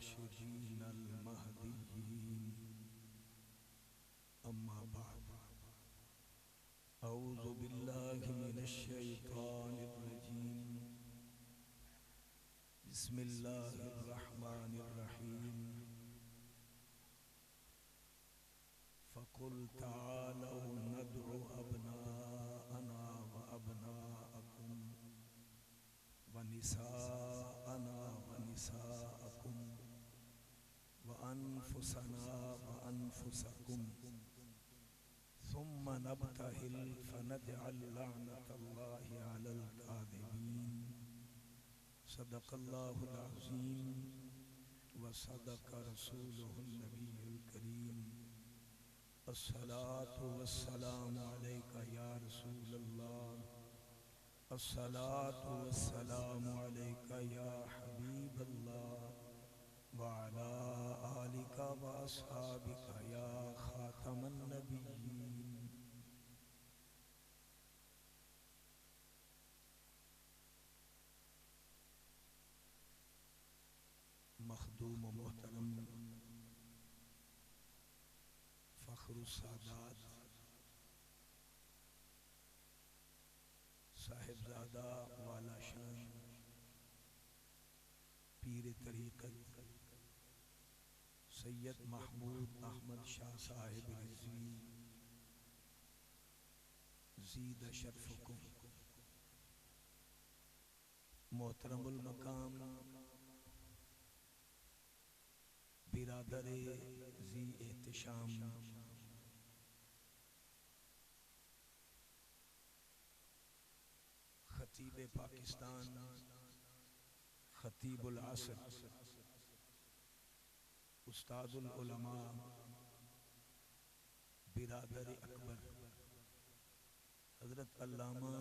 राशिदीन अल महदीयीन अम्मा बाद औज़ु बिल्लाहि मिनश शैतानिर रजीम बिस्मिल्लाहिर रहमानिर रहीम फ़क़ुल तआलौ नदउ अबनाअना व अबनाअकुम व निसाअना व निसाअकुम व अनफुसना व अनफुसकुम सुम्मा नब्तहिल फनजअल लअनतल्लाहि अलल काज़िबीन। सदक़ल्लाहुल अज़ीम व सदक़ रसूलुहुन नबियुल करीम। अस्सलातु वस्सलामु अलैका या रसूलल्लाह, अस्सलातु वस्सलामु अलैका या हबीबल्लाह व अला आलिका व अस्हाबिका या खातमन नबिय्यीन। मखदूम व मोहतरम फ़ख्रुस्सादात साहिबजादा वाला शान पीर तरीक़त सैयद महमूद अहमद शाह साहिब रिज़वी ज़ीद शरफ़ुकुम। मोहतरमुल मकाम बिरादर ज़ी एहतिशाम खतीब पाकिस्तान, खतीबुल असर, उस्तादुल उलमा, बिरादर अकबर हज़रत अल्लामा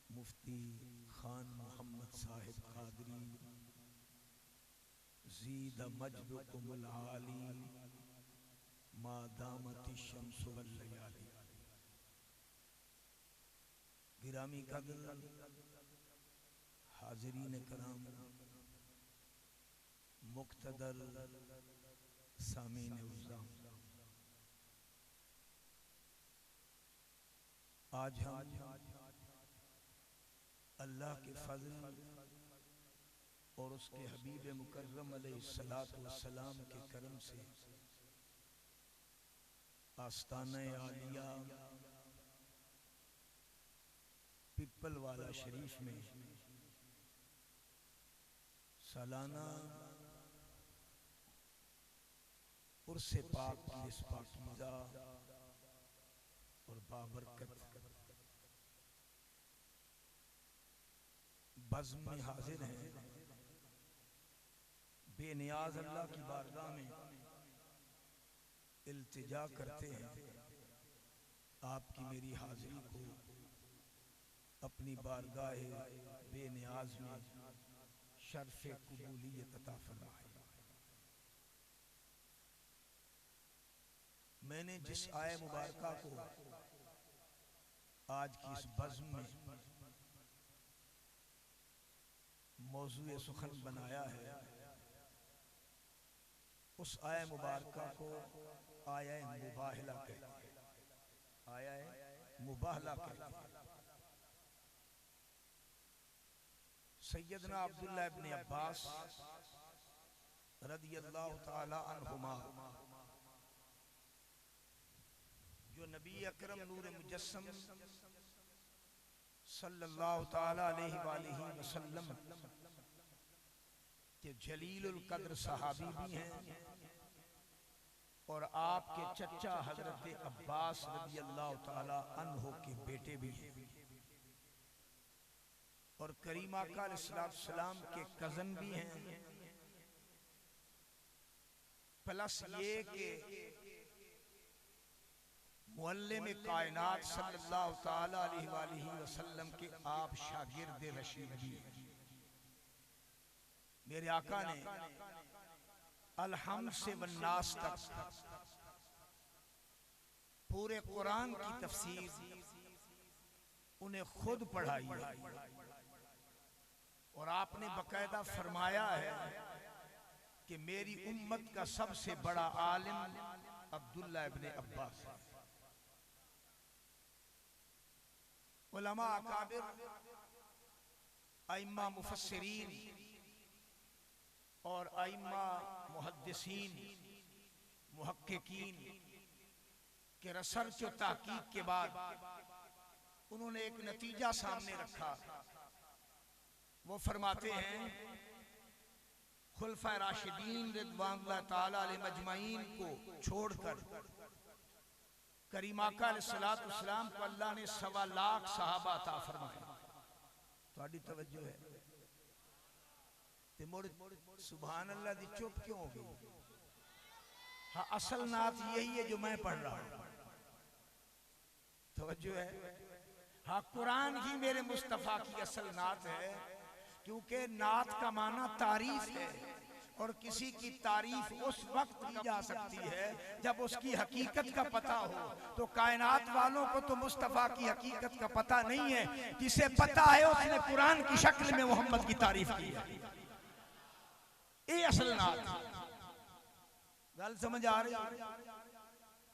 मुफ्ती खान मोहम्मद साहिब कादरी ज़ीद मजदुकुमुल आली मा दामति शम्सु वल लयाली। गिरामी कदर हाज़रीन कराम, मुक़्तदर सामीन उज़्ज़ाम, आज हम अल्लाह के फज़ल और उसके हबीब मुकर्रम अलैहिस्सलातु वस्सलाम के करम से आस्ताना आलिया पिपल वाला शरीफ में सालाना उर्से पाक इस पाकीज़ा और बाबरकत बज़्म में हाजिर हैं। बेनियाज अल्लाह की बारगाह में इल्तिजा करते हैं आपकी मेरी हाजिरी को अपनी बारगाह बेनियाज में शर्फ़े कबूलियत अता फरमाए। मैंने जिस आय मुबारका को आज की इस बज़्म में मौज़ूए सुखन बनाया है, उस आय मुबारका को आया मुबाहला कहते हैं। आया मुबाहला कहते हैं। सैयदना अब्दुल्लाह इब्न अब्बास रदियल्लाहु ताला अन्हुमा जो नबी अकरम नूर मुजस्सम सल्लल्लाहु ताला अलैहि वसल्लम के जलीलुल कद्र सहाबी भी हैं और आपके चचा हजरत अब्बास रदियल्लाहु ताला अन्हु के बेटे भी हैं और करीमा का अलैहिस्सलाम के कज़न भी हैं। प्लस ये कि मुअल्लिम कायनात सल्लल्लाहु ताला अलैहि वसल्लम के आप शागिर्द रशीद भी हैं। मेरे आका ने अलहम्द से वन्नास तक पूरे कुरान की तफसीर उन्हें खुद पढ़ाई है और आपने बकायदा फरमाया है कि मेरी उम्मत का सबसे बड़ा आलिम अब्दुल्ला इब्ने अब्बास है। उलमा अकाबिर, अइम्मा मुफस्सिरीन और अइम्मा मुहद्दिसीन मुहक्किकीन के रिसर्च और तहकीक के बाद उन्होंने एक नतीजा सामने रखा। वो फरमाते हैं खुलफा राशिदीन रिदवानुल्लाह ताला अलैहिम अजमईन को छोड़कर करीम आका अलैहिस्सलातु वस्सलाम को अल्लाह ने 1.25 लाख सहाबा अता फरमाए। थोड़ी तवज्जो है ते मुड़ सुभान अल्लाह दी चुप क्यों हो गई? हाँ, असल नात यही है जो मैं पढ़ रहा हूं। तवज्जो है। हाँ, कुरान ही मेरे मुस्तफा की असल नात है, क्योंकि नात का माना तारीफ है और किसी की तारीफ उस वक्त की जा सकती है जब उसकी हकीकत का पता हो। तो कायनात वालों को तो मुस्तफा की हकीकत का पता नहीं है, जिसे पता है उसने कुरान की शक्ल में मोहम्मद की तारीफ की है। ये असल नात। गल समझ आ रही?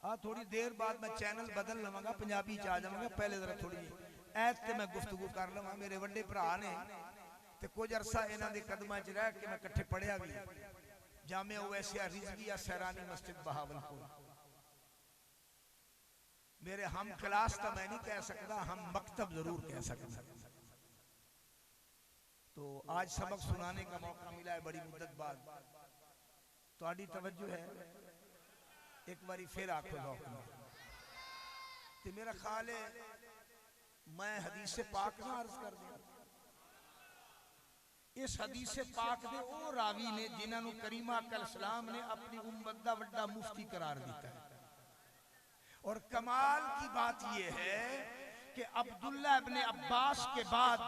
हाँ, थोड़ी देर बाद मैं चैनल बदल लवांगा, पंजाबी च आ जावांगा। पहले जरा थोड़ी ऐत ते मैं गुफ्तगू कर लवां। मेरे वड्डे भरा ने ते कुछ अरसा इन्हां दे कदमां च रह के मैं इकट्ठे पढ़िया भी जामिया ओवैसिया रिजविया सैरानी मस्जिद बहावलपुर। मेरे हम क्लास तो मैं नहीं कह सकता, हम मकतब जरूर कह सकता। तो आज सबक सुनाने का मौका मिला है बड़ी मुद्दत बाद। थोड़ी तवज्जो है? एक बारी फिर आखो ज़ौक़ नाल। ते मेरा ख्याल है मैं हदीस पाक ना अर्ज कर दिया। इस हदीस पाक दे ओ रावी ने जिन्हां नूं करीमा अलैहिस्सलाम ने अपनी उम्मत दा वड्डा मुफ्ती करार दिता है। और कमाल की बात यह है कि अब्दुल्ला इब्ने अब्बास के बाद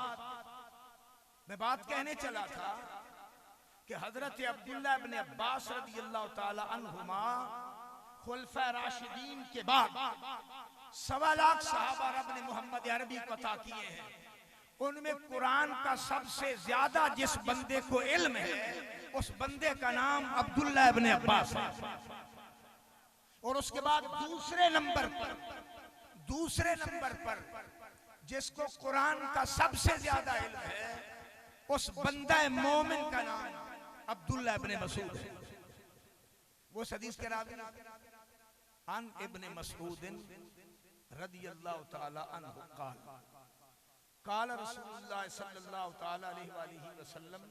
मैं बात कहने चला था कि हजरत अब्दुल्ला इब्ने अब्बास रज़ियल्लाहु ताला अन्हुमा खुलफा राशिदीन के बाद 1.25 लाख सहाबा रब ने मोहम्मद अरबी को अता किए हैं। उनमें कुरान का सबसे ज्यादा जिस बंदे को इल्म है उस बंदे का नाम अब्दुल्ला इब्ने अब्बास है। और उसके बाद दूसरे नंबर पर जिसको कुरान का सबसे ज्यादा इल्म है उस बंदा मोमिन का नाम अब्दुल्ला इब्ने मसूद है। वो हदीस के रावी अन इब्ने मसूद रदियल्लाहु ताला अन्हु क़ाल रसूलुल्लाह सल्लल्लाहु ताला अलैहि वसल्लम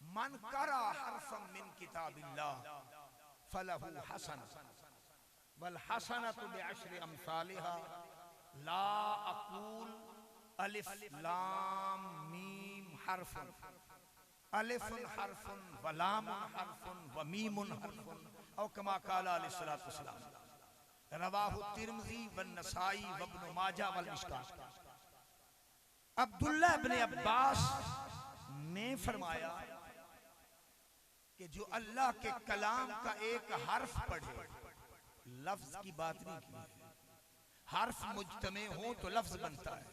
मन करा हरफन मिन किताबिल्लाह फलहु हसन वल हसनतु बिअश्रि अमसालिहा ला अक़ूल अलिफ लाम मीम हरफुन अलिफुन हरफुन व लामुन हरफुन व मीमुन हरफुन औ कमा क़ाल अलैहिस्सलातु वस्सलाम। रवाहु तिर्मिज़ी व नसाई व इब्न माजा वल मिशकात। अब्दुल्ला इब्ने अब्बास ने फरमाया कि जो अल्लाह के कलाम का एक हर्फ पढ़े, लफ्ज की बात नहीं की, हर्फ मुज्तमे हो तो लफ्ज बनता है।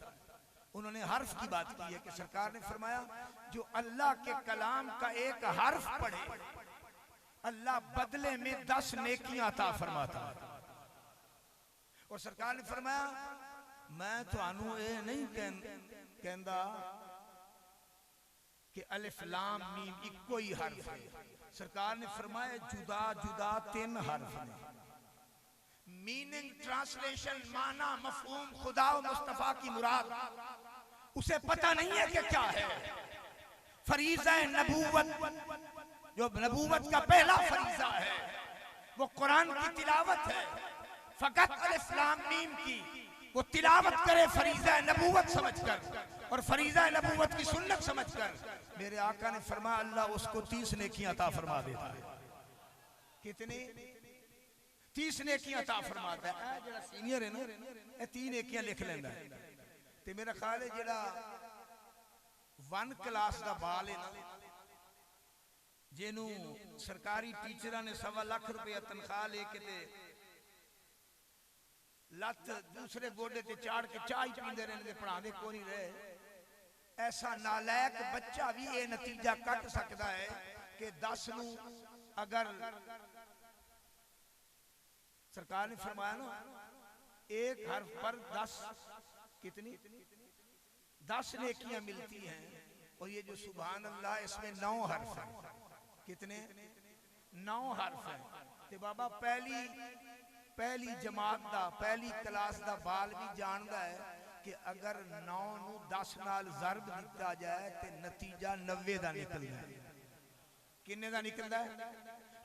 उन्होंने हर्फ की बात की है कि सरकार ने फरमाया जो अल्लाह के कलाम का एक हर्फ पढ़े अल्लाह बदले में 10 नेकियां अता फरमाता है। और सरकार ने फरमाया मैं तुहानू ये नहीं कहंदा कि अलिफ लाम मीम इक्को ही हर्फ है। सरकार ने फरमाया जुदा जुदा 3 हर्फ हैं। मीनिंग, ट्रांसलेशन, माना, मफहूम, खुदा और मुस्तफा की मुराद उसे पता नहीं है कि क्या है। फरीज़ा नबूवत, जो नबूवत का पहला फरीज़ा है वो कुरान की तिलावत है। फकत अलिफ लाम मीम की वो तिलावत करे फरीज़ा नबूवत समझकर और फरीज़ा नबूवत की सुन्नत समझकर। मेरे आका ने फरमाया अल्लाह उसको 30 नेकियां अता फरमा देता है। कितनी? 30 नेकियां अता फरमाता है। ए जेड़ा सीनियर है ना ए 3 नेकियां लिख लेंदा है। ते मेरा ख्याल है जेड़ा 1 क्लास दा बाल है ना जेनू सरकारी टीचरां ने 1.25 लाख रुपया तनख्वाह लेके ते लत दूसरे गोडे ते चाड़ के चाय पींदे रहंदे, पढ़ांदे कोई नहीं रहे। ऐसा नालायक बच्चा भी ये नतीजा कट सकता है कि कि 10 नू अगर सरकार ने फरमाया ना एक हर्फ पर 10 कितनी 10 नेकियां मिलती हैं, और ये जो सुभान अल्लाह इसमें 9 हर्फ है। कितने 9 हर्फ है। ते बाबा पहली जमात दा पहली क्लास दा बाल भी जानता है कि अगर 9 नू 10 नाल ज़रब दिता जाए तो नतीजा 90 दा निकलता है। किन्ने दा निकलता है?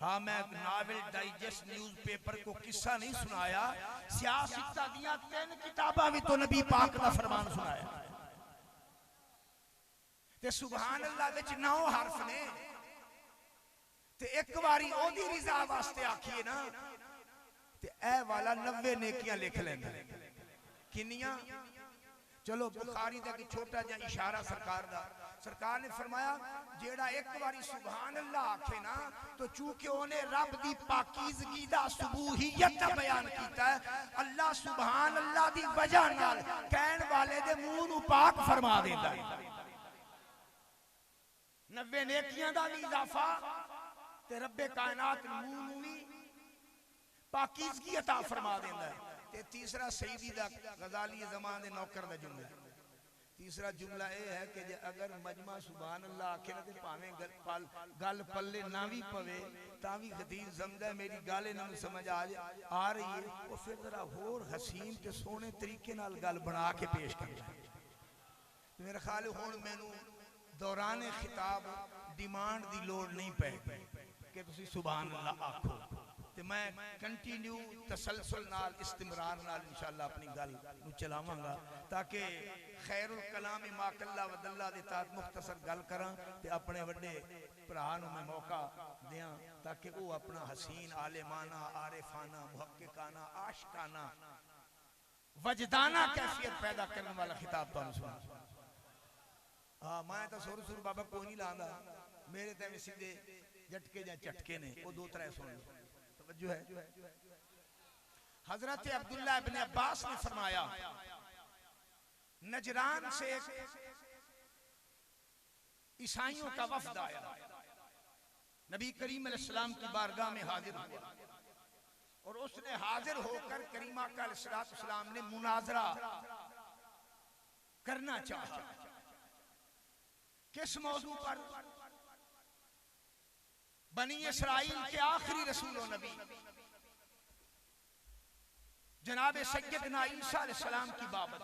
हाँ, मैं नावल डाइजेस्ट न्यूज़पेपर को किस्सा नहीं सुनाया, सियासत दियां 3 किताबां भी तो नबी पाक दा फरमान सुनाया। ते सुभान अल्लाह विच 9 हर्फ ने, ते एक बारी ओदी रिजा वास्ते आखिए ना ते ए वाला 90 नेकियां लिख लेंदा। किन्नियां? चलो बुखारी दा एक छोटा जिहा इशारा सरकार ने फरमाया जेड़ा एक बारी सुभान अल्लाह आखे ना तो चूंकि उन्हें रब दी पाकीज़गी दा सुबूहियत दा बयान कीता है, अल्लाह सुभान अल्लाह दी वजह नाल कहन वाले दे मुंह नू पाक फरमा देंदा है। 90 नेकियां दा भी इजाफा ते रब्बे कायनात मुंह नू भी पाकीज़गी अता फरमा देंदा है। ते तीसरा सईदी दा गजाली ज़मान दे नौकर दा जुमला है। तीसरा जुमला यह है कि अगर मजमा सुभान अल्लाह आखे ना तो भावें गल पल्ले ना भी पवे ता भी खतीब समझदा मेरी गल इन्हां नूं समझ आ रही है, वो फिर जरा होर हसीन ते सोहने तरीके नाल गल बना के पेश करदा है। तो मेरा ख्याल है हुण मैनूं दौराने खिताब डिमांड की लोड़ नहीं पैगी कि तुसीं सुभान अल्लाह आखो, तो मैं कंटिन्यू तसलसल नाल इस्तिमरार नाल इंशाअल्लाह अपनी गल नूं चलावांगा ताकि खैरुल कलाम मा कल्ला वदल्ला दे तहत मुख्तसर गल करां ते अपने वड्डे भरा नूं मैं मौका दियां ताकि वो अपना हसीन आलिमाना आरिफाना मुहक्किकाना आशिकाना वजदाना कैफियत पैदा करने वाला खिताब तुहानूं सुना। हाँ, मैं तो सुर सुर बाबा कोई नहीं लांदा, मेरे तो सीधे झटके या झटके ने, वो 2-3 सुन लो। तवज्जो है। हजरत अब्दुल्लाह इब्न अब्बास ने फरमाया नजरान से ईसाइयों का वफद आया, नबी करीम अलैहिस्सलाम की बारगाह में हाजिर हुआ और उसने हाजिर होकर करीमा का अलैहिस्सलाम ने मुनाजरा करना चाहा। किस मौजू पर? बनी इसराइल के आखिरी रसूल व नबी जनाब सैयदना ईसा अलैहिस्सलाम की बाबत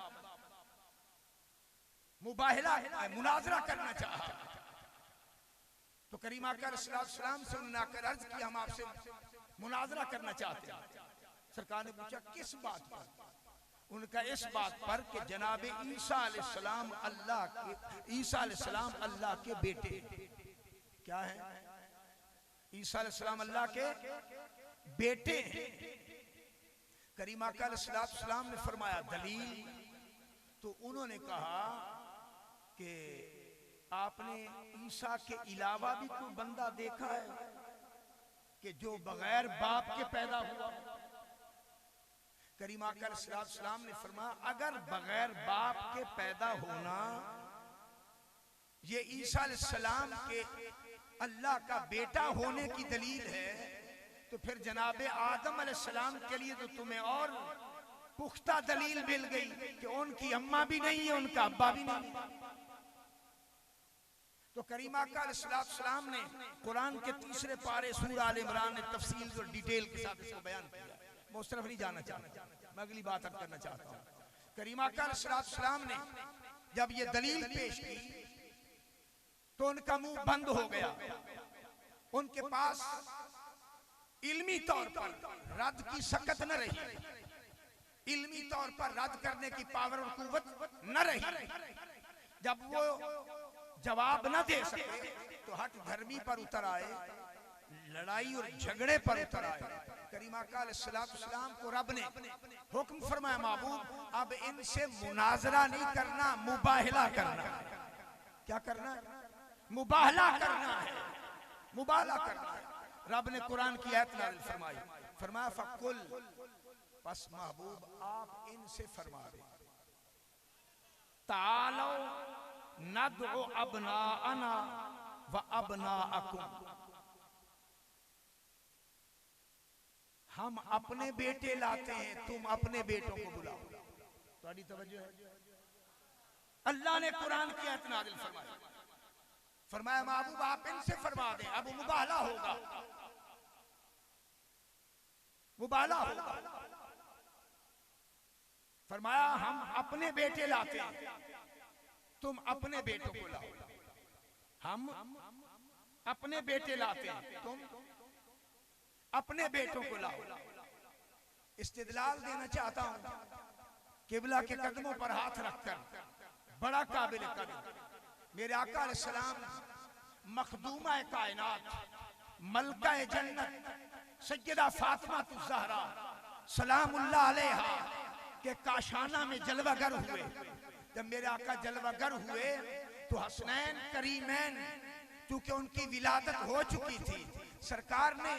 मुबाहिला मुनाजरा करना चाहा। तो करीमा का अलैहिस्सलाम से उन्होंने आकर अर्ज किया हम आपसे मुनाजरा करना चाहते हैं। सरकार ने पूछा किस बात पर? उनका इस बात पर कि जनाब ईसा अलैहिस्सलाम अल्लाह के बेटे क्या है? ईसा अलैहिस्सलाम अल्लाह के बेटे हैं। करीमा का अलैहिस्सलाम ने फरमाया दलील? तो उन्होंने कहा कि आपने ईसा के अलावा भी कोई बंदा देखा है कि जो बगैर बाप के पैदा हुआ? करीमा का अलैहिस्सलाम ने फरमाया अगर बगैर बाप के पैदा होना ये ईसा अलैहिस्सलाम के अल्लाह का बेटा होने की दलील है तो फिर जनाबे आदम अलैहिस्सलाम के लिए तो तुम्हें और पुख्ता दलील मिल गई कि उनकी अम्मा भी नहीं है, उनका अब्बा भी नहीं। तो करीमा का अलैहिस्सलाम ने कुरान के 3 पारे सूरह आल इमरान ने तफसील और डिटेल के साथ इसको बयान किया। मैं उस तरफ नहीं जाना चाहता, मैं अगली बात अर्ज करना चाहता हूँ। करीमा का अलैहिस्सलाम ने जब ये दलील पेश की तो उनका मुंह बंद हो गया। उनके पास इल्मी तौर पर रद्द की सकत न रही, इल्मी तौर पर रद्द करने की पावर और कुव्वत न रही। जब वो जवाब न दे सके तो हट धर्मी पर उतर आए, लड़ाई और झगड़े पर उतर आए। करीमा का अलैहिस्सलाम को रब ने हुक्म फरमाया महबूब अब इनसे मुनाजरा नहीं करना, मुबाहला करना। क्या करना? मुबाहला करना है, मुबाहला करना है। रब ने कुरान की आयत नाज़िल फरमाई, फरमाया फकुल, बस महबूब आप इनसे फरमा दे तालो नदउ अबनाअना व अबनाअकुम, हम अपने बेटे लाते हैं, तुम अपने बेटों को बुलाओ। थोड़ी तवज्जो है? अल्लाह ने कुरान की आयत नाज़िल फरमाई, फरमाया महबूब आप इनसे फरमा दें, अब मुबाला होगा, मुबाला होगा। फरमाया हम अपने बेटे लाते हैं, तुम अपने बेटों को लाओ। हम अपने बेटे लाते हैं, तुम अपने बेटों को लाओ। इस्तिदलाल देना चाहता हूं किबला के कदमों पर हाथ रखकर, बड़ा काबिल कदर मेरे आका अलैहिस्सलाम, मखदूमा कायनात, मलका जन्नत सैयदा फातिमा ज़हरा सलामुल्लाह अलैहा के काशाना में जलवागर हुए। जब मेरे आका जलवागर हुए तो हसनैन करीमैन, क्योंकि उनकी विलादत हो चुकी थी, सरकार ने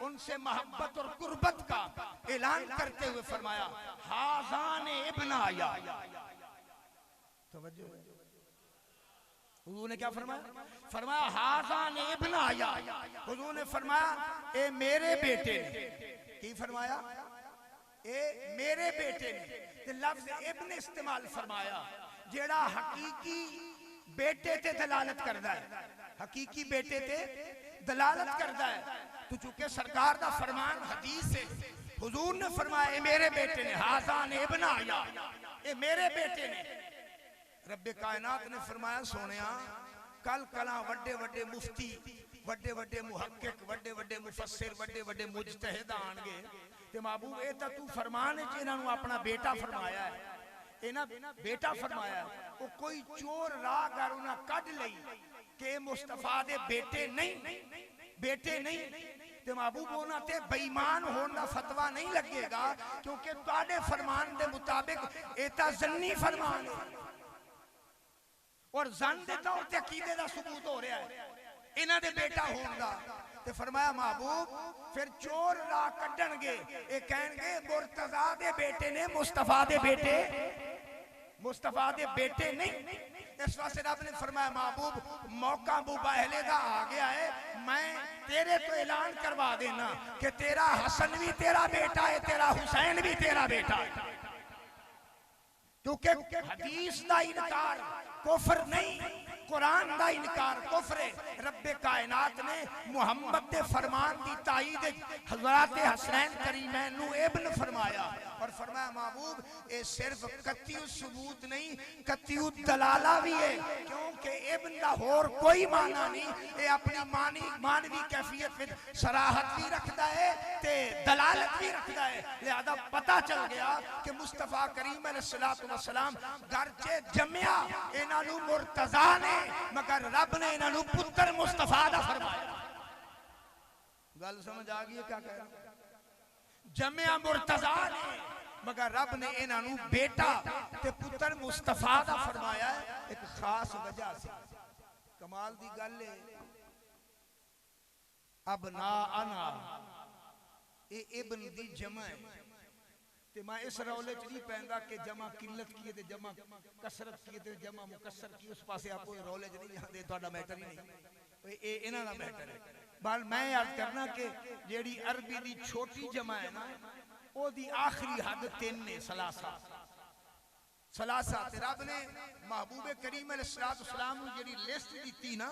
उनसे मोहब्बत और कुर्बत का ऐलान करते हुए फरमाया हाज़ान इब्नाया। तवज्जो, हुजूर ने क्या फरमाया? फरमाया हाज़ान इब्नाया। हुजूर ने फरमाया ए मेरे बेटे ने। की फरमाया? ए मेरे बेटे ने। ते लफ्ज इब्न इस्तेमाल फरमाया जेड़ा हकीकी बेटे ते दलालत करदा है, हकीकी बेटे ते दलालत करदा है। तो चूंकि सरकार दा फरमान हदीस है, हुजूर ने फरमाया ए मेरे बेटे ने, हाज़ान इब्नाया, ए मेरे बेटे ने। रब्बे कायनात ने फरमाया सोनिया कल कला वड्डे वड्डे मुफ्ती, वड्डे वड्डे मुहक्किक, वड्डे वड्डे मुफस्सिर, वड्डे वड्डे मुजतहिद आणगे ते महबूब ए तां तू फरमान च इन्हां नूं अपना बेटा फरमाया है, इन्हां बेटा फरमाया। वो कोई चोर राहगर उन्हां कढ लई कि मुस्तफा दे बेटे नहीं, बेटे नहीं ते महबूब उन्हां ते बेईमान होने का फतवा नहीं लगेगा, क्योंकि तुहाडे फरमान दे मुताबिक ए तां ज़न्नी फरमान है और जन दे तौर ते अकीदे दा सबूत हो रहा है इन्हां दे बेटा होने दा। ते फरमाया महबूब फिर चोर राह कढणगे, ए कहणगे मुर्तजा दे बेटे ने, मुस्तफा दे बेटे, मुस्तफा दे बेटे नहीं। इस वास्ते रब ने फरमाया महबूब मौका मुबाहले दा आ गया है, मैं तेरे तो ऐलान करवा देना कि तेरा हसन भी तेरा बेटा है, तेरा हुसैन भी तेरा बेटा है। क्योंकि हदीस दा इनकार कुफ्र नहीं, कुरान दा इनकार कुफ्र है। रब्बे कायनात ने मुहम्मद दे फरमान दी ताईद हज़रात हसनैन करीमैन नू इब्न फरमाया और फरमाया महबूब ये सिर्फ कत्तियु सबूत नहीं, कत्तियु दलाला भी है, क्योंकि इब्न दा होर कोई माना नहीं, ये अपनी मानवी कैफियत में सराहत भी रखता है ते दलालत भी रखता है। लिहाजा पता चल गया कि मुस्तफा करीम अलैहिस्सलातु वस्सलाम घर च जम्मिया इन्हां नू मुर्तजा ने, मगर रब ने इन्हां नू पुत्र मुस्तफा दा फरमाया। गल समझ आ गई है क्या कह रहा हूं? जम्मिया मुर्तजा ने, मगर रब ने इन्हां नू बेटा ते पुत्र मुस्तफा दा फरमाया है एक खास वजह से। कमाल दी गल है, अब ना अना ए इब्न दी जमा है ते मैं इस रौले च नहीं पैंदा कि जमा किल्लत की ते जमा कसरत की ते जमा मुकस्सर की, उस पासे आप कोई रौले च नहीं जाते, ਤੁਹਾਡਾ मैटर ही नहीं, ये इन्हां दा मैटर है। बल मैं याद करना कि जेड़ी अरबी दी छोटी जमा है ना, ओदी आखिरी हद 3 ने, सलासा सलासा। ते रब ने महबूबे करीम अलैहिस्सलाम नूं जेड़ी लिस्ट दी ना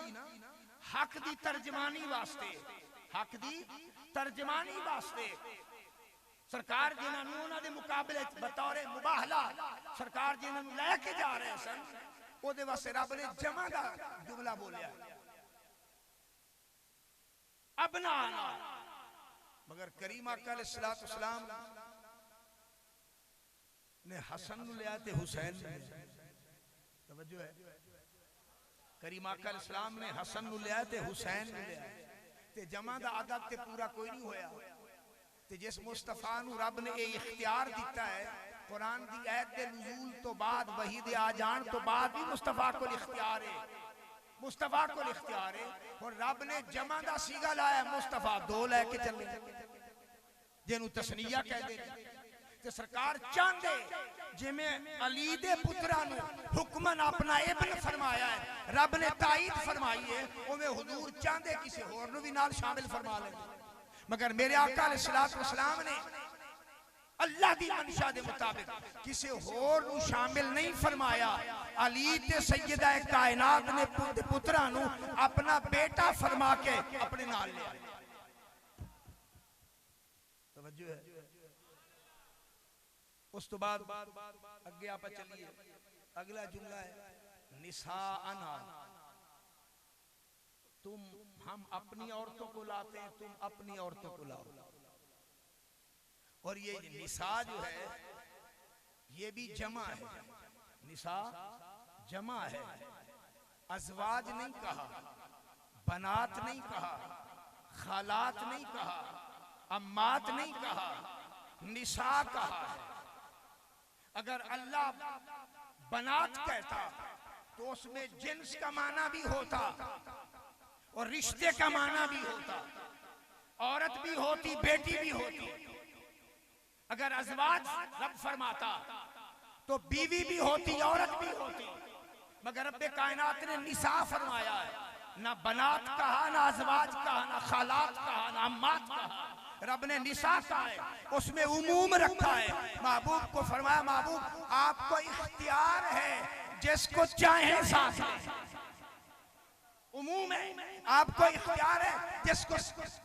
हक दी तर्जमानी वास्ते, हक दी तर्जमानी वास्ते सरकार जिन्होंने उन्होंने मुकाबले बतौर मुबाहला सरकार जिन्होंने लैके जा रहे सन, ओदे वास्ते रब ने जमा का जुमला बोलिया अपना आना। मगर करीम आका अलैहिस्सलातु वस्सलाम ने हसन नूं लिया ते हुसैन ने, तवज्जो है, करीम आका अलैहिस्सलाम ने हसन नूं लिया ते हुसैन नूं लिया ते जमा दा अदद ते पूरा कोई नहीं होया। ते जिस मुस्तफा नू रब ने ये इख्तियार दिता है, कुरान दी आयत दे नुज़ूल तो बाद, वही दे आ जान तो बाद भी मुस्तफा को इख्तियार है, मुस्तफा को इख्तियार है। और रब ने जमा दा सीगा लाया, मुस्तफा 2 लैके चले जिन्हों तस्निया कहते हैं। ते सरकार चाहते जिमें अली दे पुत्रा नू हुक्मन अपना इब्न फरमाया है, रब ने ताईद फरमाई है, उवें हुजूर चाहते किसी होर नू भी नाल शामिल फरमा लेंगे। मगर मेरे आका अलैहिस्सलाम ने अल्लाह दी मंशा दे मुताबिक किसी होर नू शामिल नहीं फरमाया। अली ते सैयदा कायनात ने पुत्रा नू अपना बेटा फरमा के अपने नाल ले आया। तवज्जो है। उस तो बाद अगे आप चलिए, अगला जुमला है निसाअना, तुम हम अपनी औरतों को लाते हैं, तुम अपनी औरतों को लाओ। और ये निसा जो है ये भी जमा है, निसा जमा है। अजवाज नहीं कहा, बनात नहीं कहा, खालात नहीं कहा, अम्मात नहीं कहा, निसा कहा है। अगर अल्लाह बनात कहता तो उसमें जिन्स का माना भी होता और रिश्ते का माना भी होता, औरत भी होती, बेटी भी होती। अगर अज़वाज रब फरमाता तो बीवी भी होती, औरत भी होती। मगर रब्बे कायनात ने निसा फरमाया है, ना बनात कहा, ना अज़वाज कहा, ना खालात कहा, ना अम्मात कहा, रब ने निसा कहा है, उसमें उमूम रखा है। महबूब को फरमाया, महबूब आपको इख्तियार है, जिसको चाहे साथ लें। उमूम है, आपको इख्तियार है, जिसको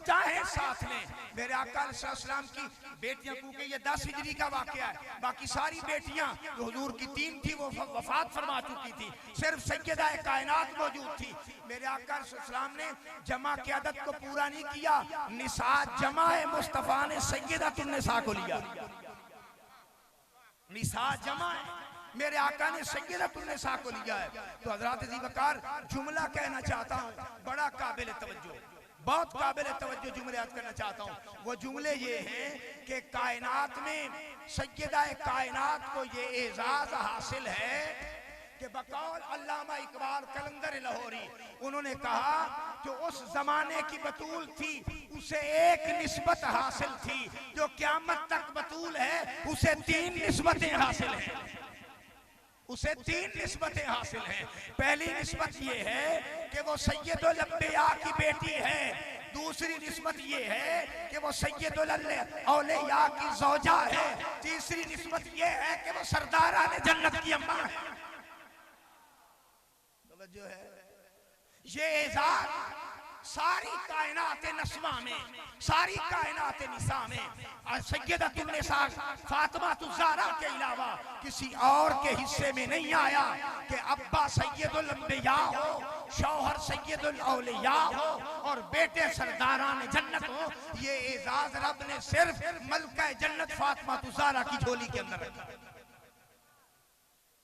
चाहे साथ लें। मेरे आका अलैहिस्सलाम की बेटियां, क्योंकि ये 10 हिजरी का वाकया है, बाकी सारी बेटियां जो हुजूर की 3 थी वो वफात फरमा चुकी थी, सिर्फ सैयदा कायनात मौजूद थी। मेरे आका अलैहिस्सलाम ने जमा की आदत को पूरा नहीं किया, निसा जमा है, मुस्तफा ने सैयदतुन्निसा को लिया। निसा जमा है, मेरे आका ने सैयदतुन्निसा को लिया है। तो हजरत जी वकार जुमला कहना चाहता हूँ, बड़ा काबिल तवज्जो, बहुत काबिल तवज्जो जुमले याद करना चाहता हूँ। वो जुमले ये हैं कि कायनात में सैयदा कायनात को ये एजाज हासिल है कि बकौल अल्लामा इकबाल कलंदर लाहौरी, उन्होंने कहा जो उस जमाने की बतूल थी उसे एक निस्बत हासिल थी, जो क़यामत तक बतूल है उसे 3 निस्बतें हासिल हैं, उसे 3 निस्बतें हासिल हैं। पहली निस्बत ये है कि वो सैयदुल अंबिया की बेटी है। दूसरी निस्बत ये है कि वो सैयदुल औलिया की ज़ौजा है। तीसरी निस्बत ये है कि वो सरदाराने जन्नत की अम्मा है। तवज्जो है। ये एजाज सारी कायनात नस्मा में, सारी कायनात निसा में सैयदतुन्निसा फातिमा ज़हरा के अलावा किसी और के हिस्से में नहीं आया कि अब्बा सैयदुल अंबिया हो, शौहर सैयदुल औलिया हो और बेटे सरदारान जन्नत हो। ये एजाज रब ने सिर्फ मलका जन्नत फातिमा ज़हरा की झोली के अंदर रखा।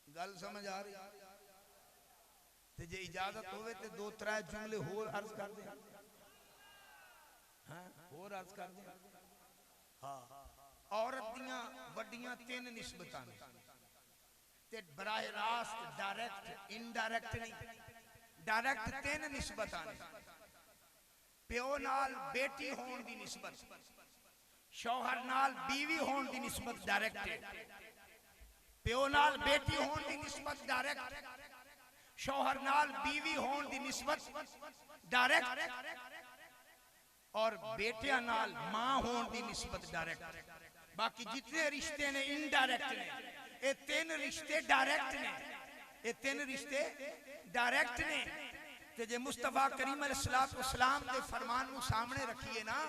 गल समझ आ रही? ते जे इजाजत होवे ते 2-3 जुमले होर अर्ज कर दे। हां होर अर्ज कर दे। हां औरत दियां वड्डियां 3 निस्बतां ने ते बराह रास्त डायरेक्ट इनडायरेक्ट नहीं, डायरेक्ट 3 निस्बतां ने। प्यो नाल बेटी होण दी निस्बत, शौहर नाल बीवी होण दी निस्बत डायरेक्ट है। प्यो नाल बेटी होण दी निस्बत डायरेक्ट, शौहर नाल बीवी होण दी निस्बत डायरेक्ट और बेटियां नाल मां होण दी निस्बत डायरेक्ट। बाकी जितने रिश्ते ने इनडायरेक्ट ने, ये 3 रिश्ते डायरेक्ट ने, ये 3 रिश्ते डायरेक्ट ने। ते जे मुस्तफा करीम अलैहिस्सलाम दे फरमान नू सामने रखिए ना,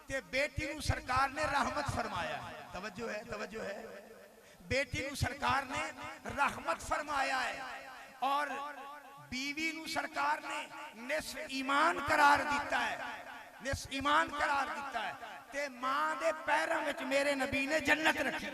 ते बेटी नू सरकार ने रहमत फरमाया है। तवज्जो है, तवज्जो है। बेटी नू सरकार ने रहमत फरमाया है और बीवी नू सरकार ने निस्फ ईमान करार दिता है, निस्फ ईमान करार दिता है। ते मां दे पैरों विच मेरे नबी ने जन्नत रखी।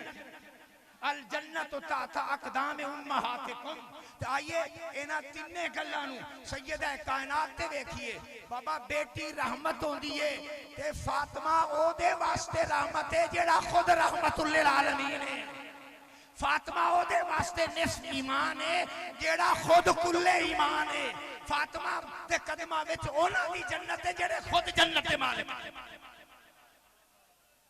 अल जन्नतु ताता अक़दाम उम्महातिकुम। ते आइए इन्हां तिन्ने गल्लां नू सैयदा कायनात ते देखिए। बाबा बेटी रहमत होंदी है ते फातिमा ओदे वास्ते रहमत है जेड़ा खुद रहमतुल लिल आलमीन है। फातिमा ओदे वास्ते निस्फ ईमान है जेड़ा खुद कुल्ले ईमान है। फातिमा दे कदमां विच ओना दी जन्नत है जेड़े खुद जन्नत दे मालिक।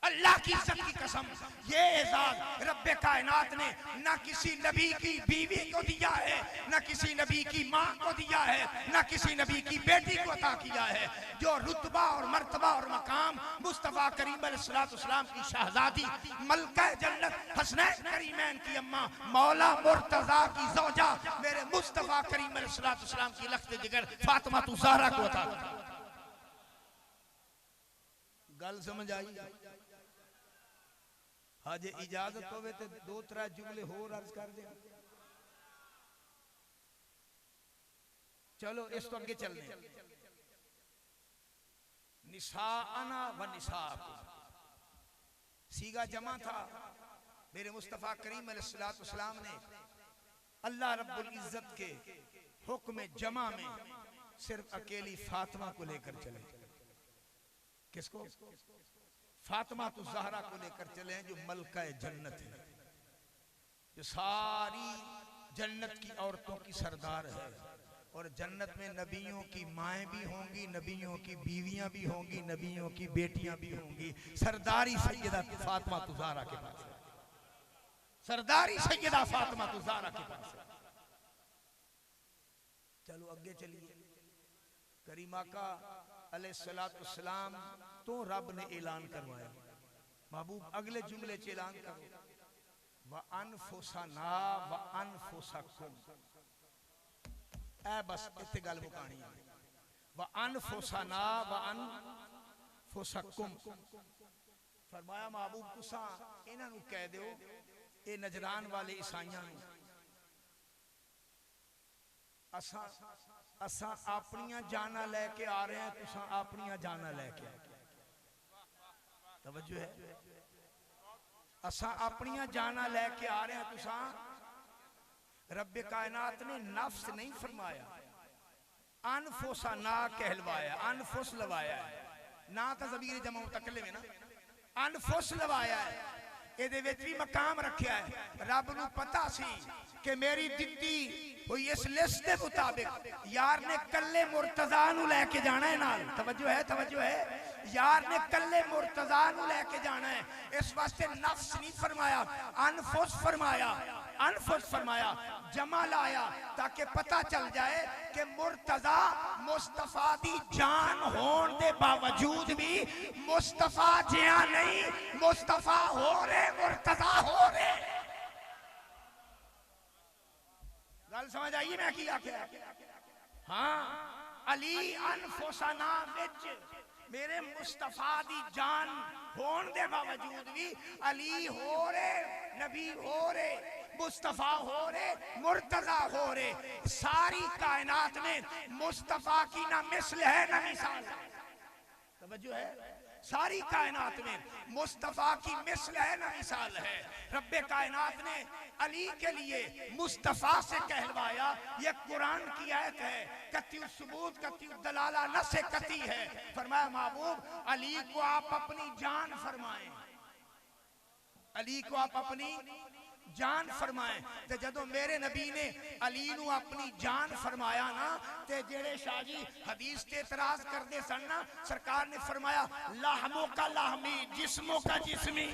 अल्लाह की इज्जत की कसम, ये एजाज रब्बे कायनात ने ना किसी नबी की बीवी को दिया है, ना किसी नबी की माँ को दिया है, ना किसी नबी की बेटी को अता किया है। जो रुतबा और मर्तबा और मकाम मुस्तफा करीम अलैहिस्सलाम की शहजादी मलका जन्नत हसनैन करीमैन की अम्मा मौला मुर्तजा की ज़ौजा मेरे मुस्तफा करीम अलैहिस्सलाम की लख्त जिगर फातिमा ज़हरा को अता। गल समझ आई? हाँ जे इजाजत होवे तो दो त्रै जुमले होर अर्ज कर दे। चलो इस तो आगे चलते हैं। निसाअना व निसाअकुम सीगा जमा था। मेरे मुस्तफा करीम अलैहिस्सलाम ने अल्लाह रब्बुल इज्जत के हुक्म जमा में सिर्फ अकेली फातिमा को लेकर चले। किसको? फातिमा तो ज़हरा को लेकर चले जो मलका जन्नत है, जो सारी जन्नत की औरतों की सरदार है। और जन्नत में नबियों की माएँ भी होंगी, नबियों की बीवियां भी होंगी, नबियों की बेटियां भी होंगी। सरदारी सैयदा फातिमा तो ज़हरा के पास है, सरदारी सैयदा फातिमा तो ज़हरा के पास है। चलो आगे चलिए। करीमा का अलैहिस्सलाम तो रब ने ऐलान करवाया, महबूब अगले जुमले च ऐलान करो, व अनफुसना व अनफुसकुम। ए बस इत्थे गल मुकानी है। व अनफुसना व अनफुसकुम फरमाया महबूब तुसा इन्हां नूं कह दिओ, ये नजरान वाले ईसाइयां नूं असा अपनियां जाना लेके आ रहे हैं, तुसा अपनियां जाना लेके तवज्जो है। असा अपनियां जाना लेके आ रहे हैं, तुसा रब्बे कायनात ने नफ्स नहीं फरमाया, अनफुसा ना कहलवाया, अनफुस लवाया है ना। तो ज़मीर जमा मुतकल्लिम है ना, अनफुस लवाया है। ਇਹਦੇ ਵਿੱਚ भी मकाम रखा है। रब नूं पता सी कि मेरी दित्ती हुई इस लिस्ट के मुताबिक यार ने कल्ले मुर्तजा नूं लेके जाना है नाल। तवज्जो है, तवज्जो है। यार ने कल्ले मुर्तजा नूं लेके जाना है, इस वास्ते नफ्स नहीं फरमाया, अनफुस फरमाया, अनफुस फरमाया, जमा लाया ताकि पता चल जाए कि मुर्तजा मुस्तफा दी जान होने के बावजूद भी मुस्तफा जिया नहीं, मुस्तफा हो रहे, मुर्तजा हो रहे। गल समझ आई मैं की आख्या? हाँ, अली अनफुसना विच मेरे मुस्तफा दी जान होने के बावजूद भी अली हो रहे, नबी हो रहे, मुस्तफा हो रहे, मुर्तजा हो रहे। सारी कायनात में मुस्तफा की ना मिसल है ना मिसाल। तवज्जो है, सारी कायनात में मुस्तफा की मिसल है ना मिसाल है। रब्बे कायनात ने अली के लिए मुस्तफा से कहलवाया। ये कुरान की आयत है, कती सबूत कती दलाला न से कती है। फरमाया महबूब अली को आप अपनी जान फरमाएं, अली को आप अपनी जान फरमाए। ते जदों मेरे नबी ने अली नूं अपनी जान फरमाया ना, ते जेड़े शाह जी हदीस ते इतराज करते सन ना, सरकार ने फरमाया लाहमों का लाहमी, जिस्मों का जिस्मी।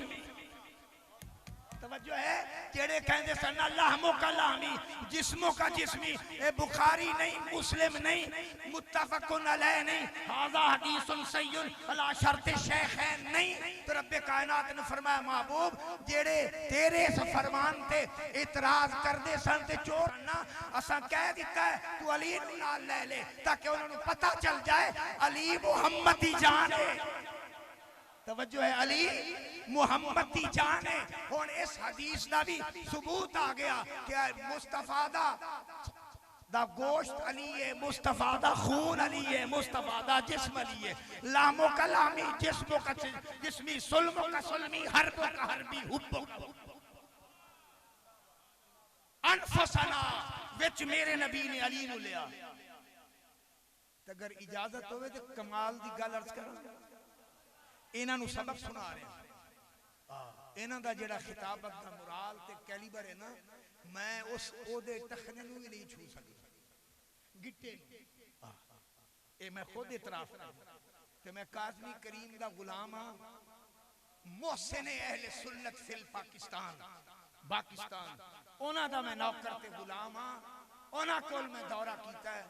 तवज्जो है, जेड़े कहते सन ना लाहमों का लाहमी, जिस्मों का जिस्मी, ए बुखारी नहीं, मुस्लिम नहीं, मुत्तफकुन अलैह नहीं, हाज़ा हदीसुन सहीहुन अला शर्त शेखैन नहीं। तो रब्बे कायनात ने फरमाया महबूब जेड़े तेरे इस फरमान ते इतराज करते सन ते चोर ना, असा कह दिता है तू अली नूं नाल ले ले ताकि उन्होंने पता चल जाए अली मुहम्मद दी जान है। तवज्जो है, अली मुहम्मद दी जान है। हुण इस हदीस का भी सबूत आ गया कि मुस्तफा दा गोश्त अली है, मुस्तफा दा खून अली है, मुस्तफा दा जिस्म अली है। लामो का लामी, जिस्मों का जिस्मी, सुल्मों का सुल्मी, हरबों का हरबी, हुब्बों का अनफुसना विच मेरे नबी ने अली नूं लिया। अगर इजाजत होवे तो कमाल दी गल अर्ज करा, इन्हां नूं सबक सुना रहे हैं। इन्हां दा जेड़ा खिताबत दा मुराल ते कैलिबर है ना, मैं उस ओदे तखने नूं भी नहीं छू सकता, गिट्टे ए मैं खुद इतराफ करदा ते मैं काज़मी करीम दा गुलाम हां। मोहसिन अहले सुन्नत फिल पाकिस्तान उन्हां दा मैं नौकर ते गुलाम हां। उन्हां कोल मैं दौरा कीता है।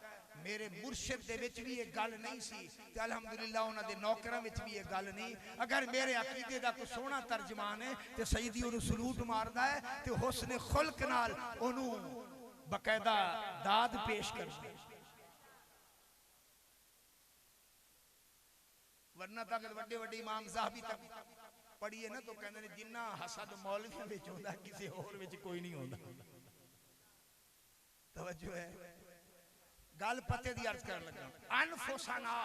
मेरे मुर्शिद दे विच भी ये गल नहीं सी ते अल्हम्दुलिल्लाह उन्हां दे नौकरां विच भी ये गल नहीं। अगर मेरे अकीदे दा कोई सोहना तर्जमान है ते सईदी उन्हें सलूट मारदा है ते हुस्न खुल्क नाल उन्हों बकायदा दाद पेश करदा है। वरना तक वड्डे वड्डे इमाम साहब तक पढ़िए ना तो कहते हैं जिन्ना हसद मौलवी विच होंदा किसी होर विच कोई नहीं होंदा। तवज्जो है गल पते दी अर्ज करने लगा। अनफुसना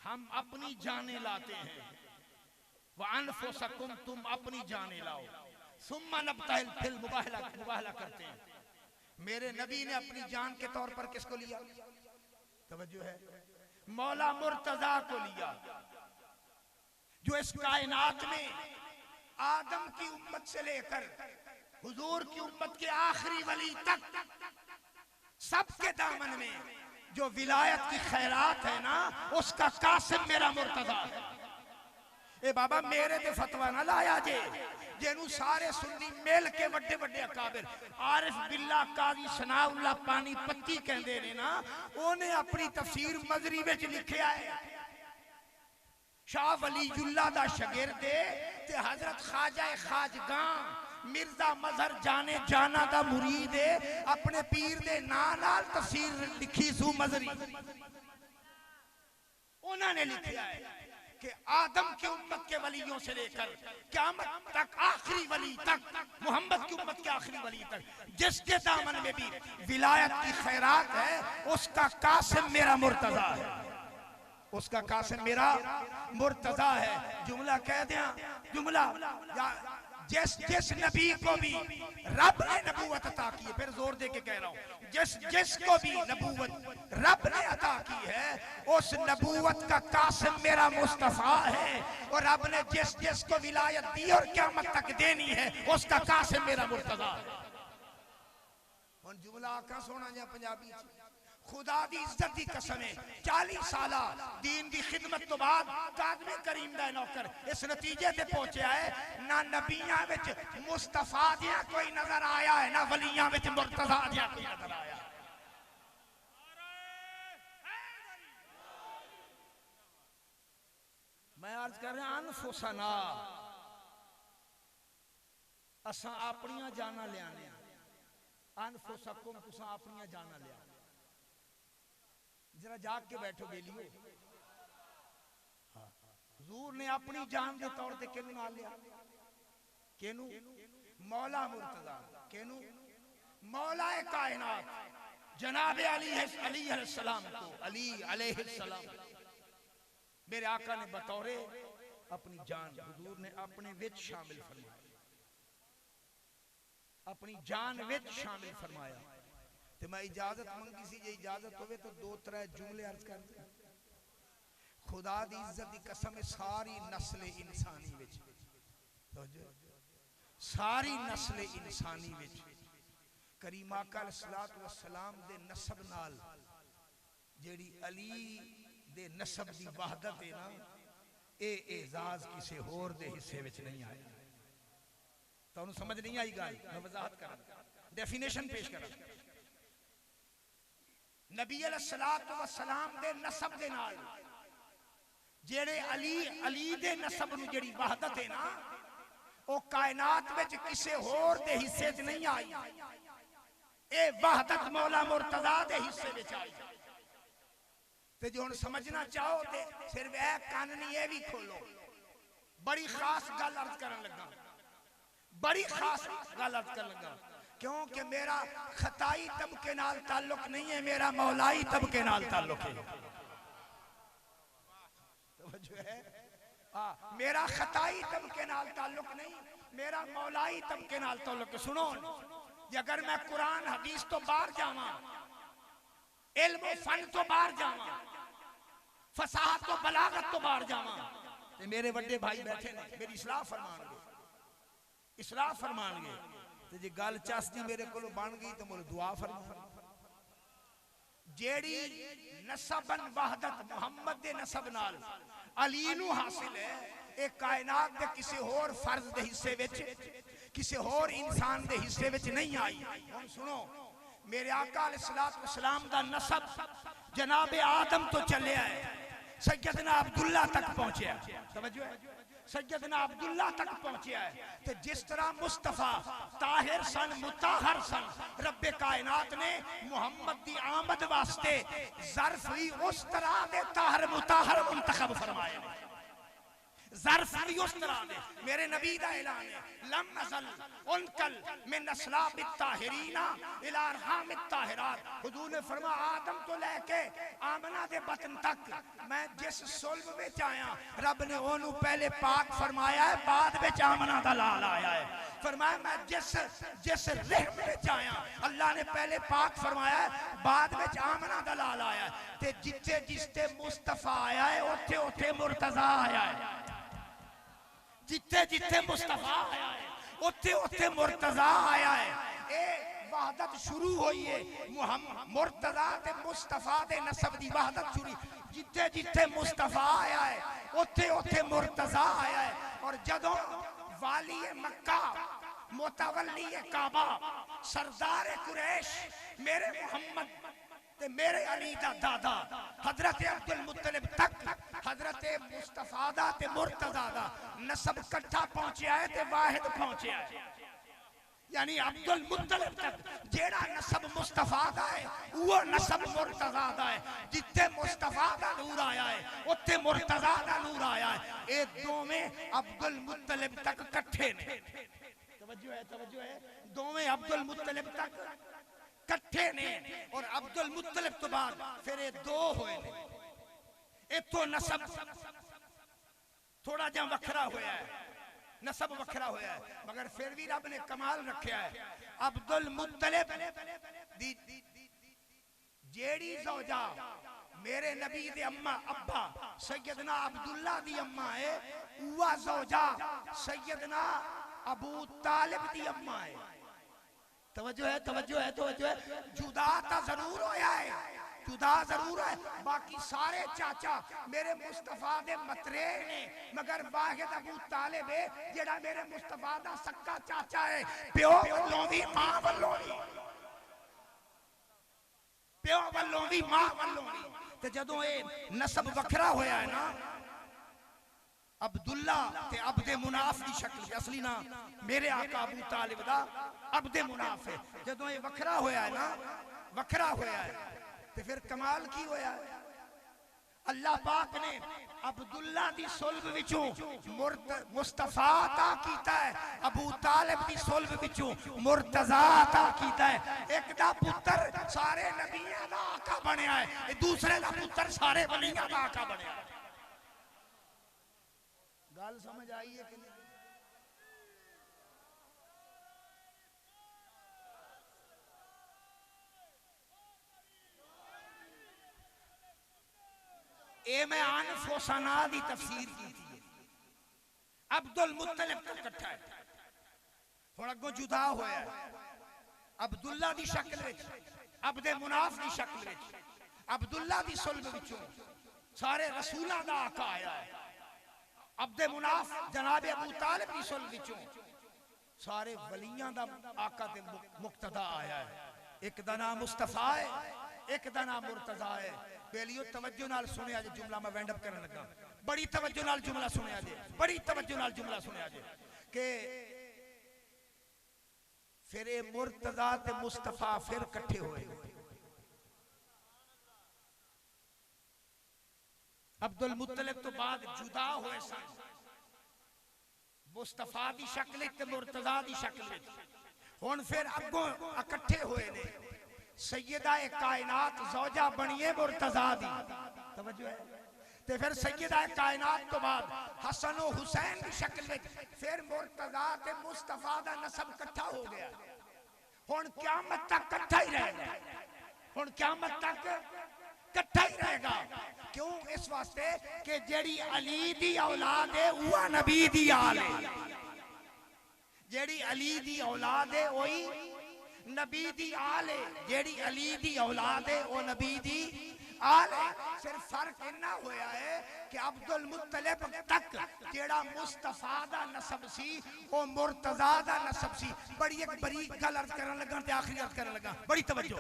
हम अपनी जाने लाते हैं व अनफुसकुम तुम अपनी जाने लाओ। सुम्मा नब्तहिल फिल मुबाहला करते हैं। मेरे नबी ने अपनी जान के तौर पर किसको लिया? तवज्जो है मौला मुर्तजा को लिया जो इस कायनात में आदम की उम्मत से लेकर हुजूर की उम्मत के आखिरी वली तक सबके दामन में जो विलायत की खैरात है ना उसका कासिम मेरा मुर्तजा है। ए बाबा मेरे ते फतवा ना लाया जे जेनू सारे सुन्नी मिल के वड्डे वड्डे अकाबिर आरिफ बिल्ला काजी सनाउल्लाह पानी पत्ती कहंदे ने ना ओने अपनी तफसीर मजरी विच लिखिया है। शाह वलीउल्लाह दा शागिर्द ते हजरत ख्वाजा खाजगां मिर्जा मजहर जाने जाना दा मुरीद है। अपने पीर दे नाल नाल तफसीर लिखी सू मजरी। उन्होंने लिखा है कि आदम की उम्मत के वलियों से लेकर क़यामत तक आखिरी वली तक मोहम्मद की उम्मत के आखिरी वली तक जिसके दामन में भी विलायत की खैरात है उसका कासिम मेरा मुर्तजा है। उसका कासिम मेरा मुर्तजा है। जुमला कह दिया जुमला जिस जिस नबी को भी रब ने नबूवत अता की है। फिर जोर दे के कह रहा हूं जिस जिसको भी नबूवत रब ने अता की है उस नबूवत का कासिम मेरा मुस्तफा है। और रब ने जिस जिसको विलायत दी और क़यामत तक देनी है उसका कासिम मेरा मुर्तजा है। हुन जुमला आका सोना जा पंजाबी खुदा दी इज्जत दी कसम है 40 साल दीन दी खिदमत तो बाद काज़मी करीम दा नौकर इस नतीजे ते पहुंचा है ना नबियां विच मुस्तफा दिया कोई नजर आया है ना वलियां विच मुर्तजा दिया कोई नजर आया। मैं अर्ज कर रहा अनफुसना असां अपनियां जाना लियाने अनफुसकुम तुसां अपनियां जाना लिया। जरा जाग के बैठो बेलियो। हुजूर ने अपनी जान के तौर पे किनू नाल लिया? किनू? मौला मुर्तजा। किनू? मौला कायनात जनाब अली अलैहिस्सलाम को अली अलैहिस्सलाम मेरे आका ने बतौरे अपनी जान हुजूर ने अपने विच शामिल फरमाया। अपनी जान विच शामिल फरमाया। ते मैं इजाजत मंगी सी जे इजाजत होवे तो 2-3 जुमले अर्ज कर दूं। खुदा दी इज्जत दी कसम है सारी नस्ल इंसानी विच सारी नस्ल इंसानी विच करीम आका अलैहिस्सलातु वस्सलाम दे नसब नाल जेड़ी अली दे नसब दी वहदत है ना ए एजाज किसी होर दे हिस्से विच नहीं आया। तुहानू समझ नहीं आई गल? मैं वजाहत करा डेफिनेशन पेश करा। नबी अलैहिस्सलातु वस्सलाम दे नसब दे नाल जेड़े अली दे नसब नू जेड़ी वहदत है ना ओ कायनात विच किसी होर दे हिस्से च नहीं आई। ए वहदत मौला मुर्तजा दे हिस्से विच आई। ते जो हुण समझना चाहो ते सिर्फ ए कान नहीं ए भी खोलो। बड़ी खास गल अर्ज करन लगा। बड़ी खास गल अर्ज करन लगा क्योंकि मेरा खताई तबके नाल ताल्लुक नहीं है मेरा मौलाई तबके नाल ताल्लुक है। मेरा खताई तबके नाल ताल्लुक नहीं मेरा मौलाई तबके नाल ताल्लुक। सुनो अगर मैं कुरान हदीस तो बाहर जावा इल्म फन तो बाहर जावा फसाहत तो बलागत तो बाहर जावा ते मेरे बड़े भाई बैठे ने मेरी इस्लाह फरमानगे ते जे गल चसदी मेरे को बन गई तो मुझे दुआ फरमा। जेड़ी नसबन वहदत मुहम्मद दे नसब नाल अली नू हासिल है ए एक कायनात दे किसी होर फर्ज दे हिस्से विच किसी होर इंसान दे हिस्से विच नहीं आई। हुण सुनो, मेरे आका अलैहिस्सलातु वस्सलाम दा नसब जनाब आदम तो चलिया है, सैयदना अब्दुल्ला तक पहुंचा। समझो है, सैयदना अब्दुल्ला तक पहुंचा है। तो जिस तरह मुस्तफा ताहिर सन, मुताहर सन, रब्बे कायनात ने मुहम्मद दी आमद वास्ते ज़र्फ भी उस तरह दे ताहिर मुताहर मुंतखब फरमाए। ज़र्फ भी उस तरह दे। मेरे नबी दा ऐलान है, लम नज़ल उनकल मिन अस्लाबित ताहिरीना इला अरहामित ताहिरात। हुजूर ने फरमाया आदम तो लेके आमना दे बतन तक मैं जिस सुल्ब विच आया, रब ने ओनू पहले पाक फरमाया है, बाद विच आमना दा लाल आया है। फरमाया मैं जिस रहम विच आया, अल्लाह ने पहले पाक फरमाया है, बाद विच आमना दा लाल आया है। ते जिथे जिथे मुस्तफा आया है, ओथे ओथे मुर्तजा आया है। जिथे जिथे मुस्तफा आया है, उथे उथे मुर्तजा आया है। ए वहदत शुरू हुई है मुर्तजा ते मुस्तफा दे नसब दी वहदत शुरू। जिथे जिथे मुस्तफा आया है, उथे उथे मुर्तजा आया है। और जदों वाली मक्का, मुतवल्ली काबा, सरदार कुरैश मेरे मुहम्मद ते मेरे अली दा दादा हजरत अब्दुल मुत्तलिब तक हजरत मुस्तफा दा ते मुर्तजा दा नसब इकट्ठा पहुंचा है ते वाहिद पहुंचा है। यानी अब्दुल मुत्तलिब तक जेड़ा नसब मुस्तफा दा है, वो नसब मुर्तजा दा है। जिथे मुस्तफा दा नूर आया है, उथे मुर्तजा दा नूर आया है। ये दोवें अब्दुल मुत्तलिब तक इकट्ठे ने। तवज्जो है, दोवें अब्दुल मुत्तलिब तक कट्ठे ने। और अब्दुल मुत्तलिब तो बाद फिर ये दो होए ने। इतो नसब थोड़ा जा वखरा होया है, नसब वखरा होया है, मगर फिर भी रब ने कमाल रखा है। अब्दुल मुत्तलिब दी जेड़ी ज़ौजा मेरे नबी दे अम्मा अब्बा सैयदना अब्दुल्ला दी अम्मा है, उवा ज़ौजा सैयदना अबू तालिब दी अम्मा है। तवज्जो है। जुदा तो जरूर होया है, जुदा जरूर है। बाकी सारे चाचा मेरे मुस्तफा दे मतरे ने, मगर वाहिद अबू तालिब है जेड़ा मेरे मुस्तफा दा सक्का चाचा है। प्यो वल्लों भी मां वल्लों भी, प्यो वल्लों भी मां वल्लों भी। ते जदों ये नसब वखरा होया है ना, अब्दुल्ला ते अब्दे मुनाफ की शक्ल, असली ना मेरे आका अबू तालिब दा अब्दे मुनाफ है। जदों ये वखरा होया है ना, वखरा होया है, ते फिर कमाल की होया है। अल्लाह पाक ने अब्दुल्ला दी सुल्ब विचों मुस्तफा अता कीता है, अबू तालिब दी सुल्ब विचों मुर्तजा अता कीता है। एक दा पुत्र सारे नबियां दा आका बनया है, दूसरे दा पुत्र सारे वलियां दा आका बनया है। गल समझ आई है कि नहीं? ए मैं अनफुसना दी तफसीर की थी। अब्दुल मुत्तलिब तो इकट्ठा है, हुण अगों जुदा होया है। अब्दुल्ला दी शक्ल विच, अब्दे मुनाफ दी शक्ल विच, अब्दुल्ला दी सुल्ब विचों सारे रसूलां दा आका आया है। अब्दे मुनाफ जनाब अबू तालिब की सुल्ब विचों सारे वलियां दा आका ते मुक्तदा आया है। एक दा नाम मुस्तफा है, एक दा नाम मुर्तजा है। बेलियो तवज्जो नाल सुनिया जे, जुमला मैं वाइंड अप करन लगा। बड़ी तवज्जो नाल जुमला सुनिया जे, बड़ी तवज्जो नाल जुमला सुनिया जे कि फिर ये मुर्तजा ते मुस्तफा फिर इकट्ठे होए। अब्दुल मुत्तलिब तो बाद जुदा होए सन, मुस्तफा दी शक्ल ते मुर्तजा दी शक्ल विच। हुण फिर अगों इकट्ठे होए ने। सैयदा कायनात ज़ौजा बनिए मुर्तजा दी, तवज्जो है। ते फिर सैयदा कायनात तो बाद हसन और हुसैन की शक्ल में फिर मुर्तजा ते मुस्तफा दा नसब इकट्ठा हो गया। हुण क़यामत तक इकट्ठा ही रहेगा, हुण क़यामत तक इकट्ठा ही रहेगा। क्यों? इस वास्ते कि जेड़ी अली दी औलाद है वह नबी दी आल है। जेड़ी अली दी औलाद है वही नबी दी आल है। जेड़ी अली दी औलाद है वो नबी दी आल है। सिर्फ फर्क इन्ना होया है कि अब्दुल मुत्तलिब तक जेड़ा मुस्तफा दा नसब सी वो मुर्तजा दा नसब सी। बड़ी एक बरीक गल अर्ज करन लगा ते आखिरी अर्ज करन लगा, बड़ी तवज्जो।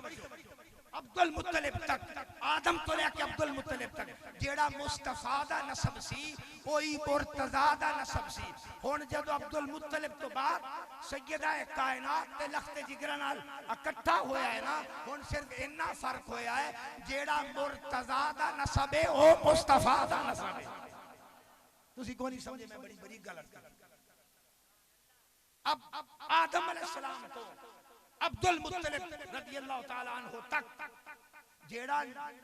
अब्दुल मुत्तलिब तक, आदम तो लेके अब्दुल मुत्तलिब तक जेड़ा मुस्तफा दा नसब सी वही मुर्तजा दा नसब सी। हुण जदों अब्दुल मुत्तलिब तो बाद सैयदा कायनात ते लखते जिगरा नाल इकट्ठा होया है ना, हुण सिर्फ इन्ना फर्क होया है जेड़ा मुर्तजा दा नसब है वो मुस्तफा दा नसब है। तुसी कोई नहीं समझे, मैं बड़ी बड़ी गलत कर। अब आदम अलैहिस्सलाम तो अब्दुल मुत्तलिब रज़ियल्लाहु ताला अन्हु तक जेड़ा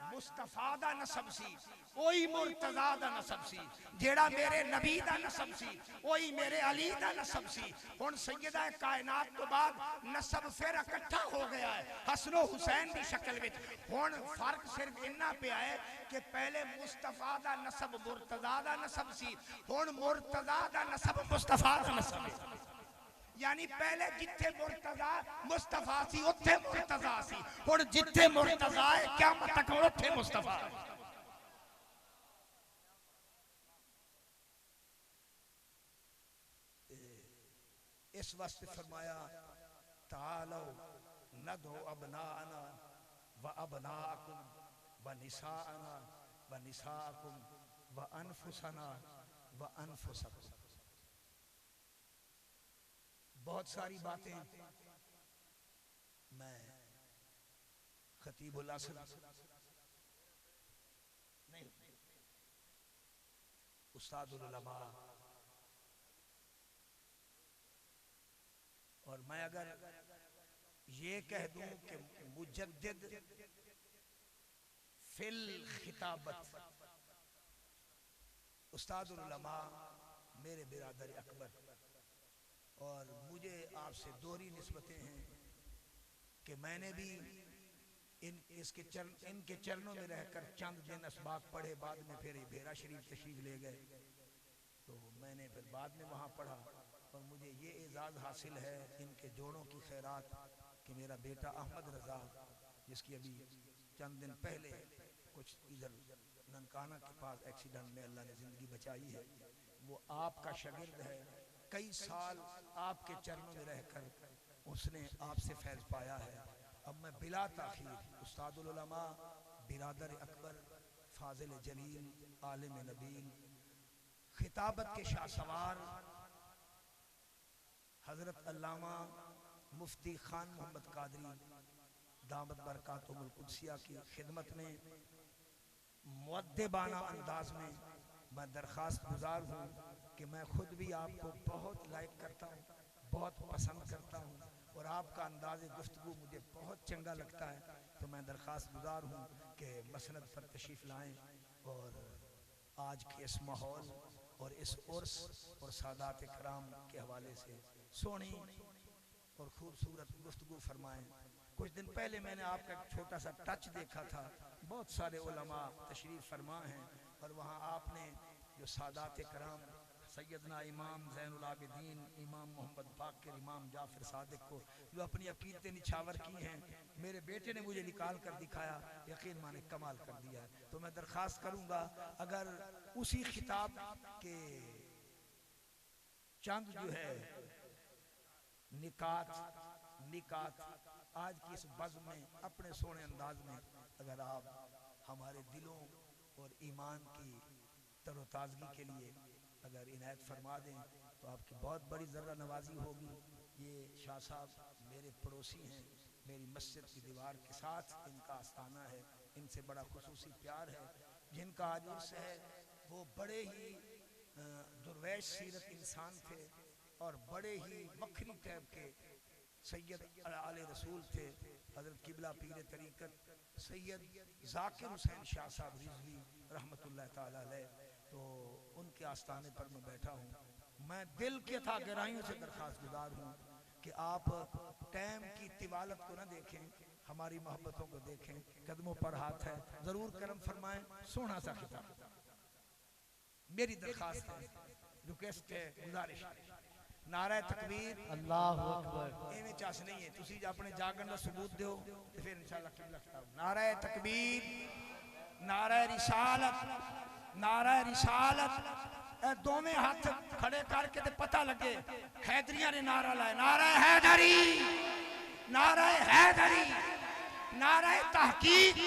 मुस्तफा दा नसब सी वही मुर्तजा दा नसब सी। जेड़ा मेरे नबी दा नसब सी वही मेरे अली दा नसब सी। हुण सैयदा कायनात तो बाद नसब फिर इकट्ठा हो गया है हसन हुसैन की शक्ल में। हुण फर्क सिर्फ इन्ना पिया है कि पहले मुस्तफा दा नसब मुर्तजा दा नसब सी, हुण मुर्तजा दा नसब मुस्तफा दा नसब है। यानी पहले जिथे मुर्तजा मुस्तफा सी उत्थे मुर्तजा सी, हुण जिथे मुर्तजा है क़यामत तक उत्थे मुस्तफा। इस वास्ते फरमाया तालो नदो अबनाअना व अबनाअकुम व निसाअना व निसाअकुम व अनफुसना व अनफुसकुम। बहुत सारी बातें मैं खतीबुल असर नहीं उस्तादुल उलमा और मैं अगर ये कह दूं कि मुजद्दिद फिल खिताबत उस्तादुल उलमा मेरे बिरादर अकबर, और मुझे आपसे दोहरी निस्बतें हैं कि मैंने भी इनके चरणों में रहकर चंद दिन असबाक पढ़े, बाद में फिर भेरा शरीफ तशरीफ ले गए तो मैंने फिर बाद में वहाँ पढ़ा, और मुझे ये एजाज़ हासिल है इनके जोड़ों की खैरात कि मेरा बेटा अहमद रज़ा, जिसकी अभी चंद दिन पहले कुछ इधर ननकाना के पास एक्सीडेंट में अल्लाह ने ज़िंदगी बचाई है, वो आपका शागिर्द है। कई साल आपके चरणों में रहकर उसने आपसे फैज़ पाया है। अब मैं बिला ताखीर उस्तादुल उलमा बिरादर अकबर फाजिल जलील आलिम नबील खिताबत के शाहसवार हजरत अल्लामा मुफ्ती खान मोहम्मद कादरी दामत बरकातुहुल कुद्सिया की खिदमत में मुअद्दिबाना अंदाज में मैं दरख्वास्त गुजार हूँ कि मैं खुद भी आपको बहुत लाइक करता हूँ, बहुत पसंद करता हूँ, और आपका अंदाज़ गुफ्तगू मुझे बहुत चंगा लगता है। तो मैं दरख्वास्त गुजार हूँ कि मसनद पर तशरीफ़ लाएँ और आज के इस माहौल और इस उर्स और सादात कराम के हवाले से सोनी और खूबसूरत गुफ्तगू फरमाएँ। कुछ दिन पहले मैंने आपका एक छोटा सा टच देखा था, बहुत सारे उलमा तशरीफ़ फरमा हैं, और वहाँ आपने जो सादात कराम सैयदना इमाम ज़ैनुल आबिदीन इमाम मोहम्मद बाक़िर इमाम जाफ़र सादिक को जो अपनी अक़ीदतें निछावर की हैं, मेरे बेटे ने मुझे निकाल कर दिखाया, यकीन माने कमाल कर दिया है। तो मैं दरख्वास्त करूँगा अगर उसी खिताब के चंद जो है निकात आज की इस बज़्म में अपने सोने अंदाज में अगर आप हमारे दिलों और ईमान की तरोताज़गी के लिए अगर इनायत फरमा दें तो आपकी बहुत बड़ी ज़र्रा नवाजी होगी। ये शाह साहब मेरे पड़ोसी हैं, मेरी मस्जिद की दीवार के साथ इनका आस्थाना है, इनसे बड़ा खुसूसी प्यार है। जिनका आज उर्स है वो बड़े ही दुर्वैश सीरत इंसान थे और बड़े ही वक्री टाइप के सैयद आले रसूल थे। हज़रत किबला पीर तरीक़त सैयद ज़ाकिर हुसैन शाह साहब रिज़वी रहमतुल्लाह ताला अलैह, तो उनके आस्थाने पर मैं बैठा हूँ। मैं दिल के था गहराइयों से दरख्वास्त गुजार हूँ कि आप टाइम की तिवालत को ना देखें, हमारी मोहब्बतों को देखें। कदमों पर हाथ है, ज़रूर करम फरमाएं। सोना सा खिताब मेरी दरख्वास्त है, रिक्वेस्ट है, गुजारिश है। नारा तकबीर अल्लाहु अकबर। एवें चास नहीं है, तुसी अपने जागन का सबूत दो तो फिर इंशाअल्लाह किबला खिताब। नारा तकबीर नारा रिसालत, नारा रिसालत, दोवें हाथ खड़े करके ते पता लगे हैदरिया ने नारा लाया, नारा हैदरी, नारा हैदरी, नारा तहकीक,